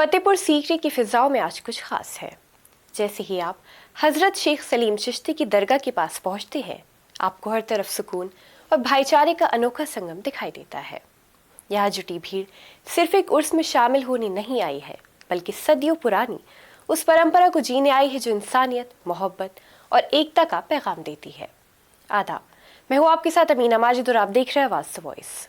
फतेहपुर सीकरी की फिजाओं में आज कुछ खास है। जैसे ही आप हजरत शेख सलीम चिश्ती की दरगाह के पास पहुंचते हैं, आपको हर तरफ सुकून और भाईचारे का अनोखा संगम दिखाई देता है। यहाँ जुटी भीड़ सिर्फ एक उर्स में शामिल होने नहीं आई है, बल्कि सदियों पुरानी उस परंपरा को जीने आई है जो इंसानियत, मोहब्बत और एकता का पैगाम देती है। आदाब, मैं हूँ आपके साथ अमीना माजिद और आप देख रहे हैं आवाज़ वॉइस।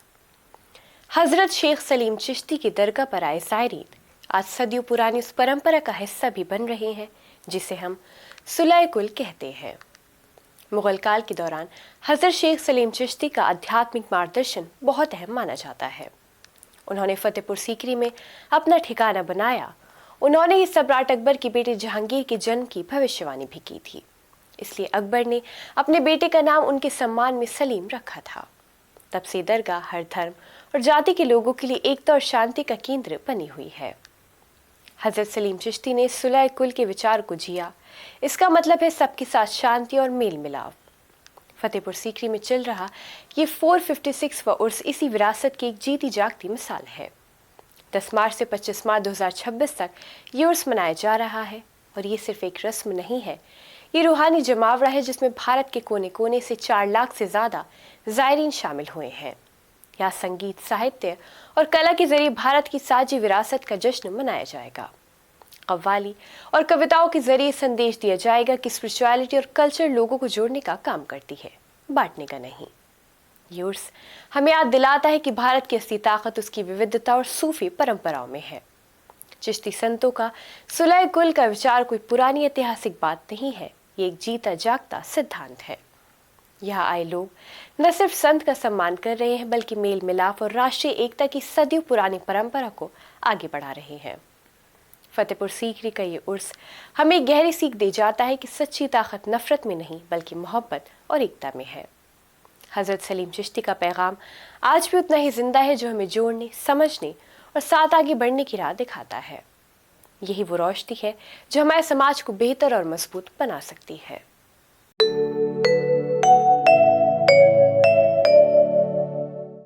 हजरत शेख सलीम चिश्ती की दरगाह पर आए सायरीन आज सदियों पुरानी उस परंपरा का हिस्सा भी बन रहे हैं जिसे हम सुलह कुल कहते हैं। मुगल काल के दौरान हजरत शेख सलीम चिश्ती का आध्यात्मिक मार्गदर्शन बहुत अहम माना जाता है। उन्होंने फतेहपुर सीकरी में अपना ठिकाना बनाया। उन्होंने ही सम्राट अकबर की बेटे जहांगीर के जन्म की भविष्यवाणी भी की थी, इसलिए अकबर ने अपने बेटे का नाम उनके सम्मान में सलीम रखा था। तब से दरगाह हर धर्म और जाति के लोगों के लिए एकता और शांति का केंद्र बनी हुई है। हजरत सलीम चिश्ती ने सुलह कुल के विचार को जिया। इसका मतलब है सबके साथ शांति और मेल मिलाप। फतेहपुर सीकरी में चल रहा ये 456वां उर्स इसी विरासत की एक जीती जागती मिसाल है। 10 मार्च से 25 मार्च 2026 तक ये उर्स मनाया जा रहा है और ये सिर्फ एक रस्म नहीं है, ये रूहानी जमावड़ा है जिसमें भारत के कोने कोने से 4 लाख से ज़्यादा ज़ायरीन शामिल हुए हैं। यहाँ संगीत, साहित्य और कला के जरिए भारत की साझी विरासत का जश्न मनाया जाएगा। कव्वाली और कविताओं के जरिए संदेश दिया जाएगा कि स्पिरिचुअलिटी और कल्चर लोगों को जोड़ने का काम करती है, बांटने का नहीं। ये उर्स हमें याद दिलाता है कि भारत की असली ताकत उसकी विविधता और सूफी परंपराओं में है। चिश्ती संतों का सुलह कुल का विचार कोई पुरानी ऐतिहासिक बात नहीं है, ये एक जीता जागता सिद्धांत है। यहाँ आए लोग न सिर्फ संत का सम्मान कर रहे हैं, बल्कि मेल मिलाप और राष्ट्रीय एकता की सदियों पुरानी परंपरा को आगे बढ़ा रहे हैं। फतेहपुर सीकरी का ये उर्स हमें गहरी सीख दे जाता है कि सच्ची ताकत नफरत में नहीं, बल्कि मोहब्बत और एकता में है। हजरत सलीम चिश्ती का पैगाम आज भी उतना ही जिंदा है, जो हमें जोड़ने, समझने और साथ आगे बढ़ने की राह दिखाता है। यही वो रोशनी है जो हमारे समाज को बेहतर और मजबूत बना सकती है।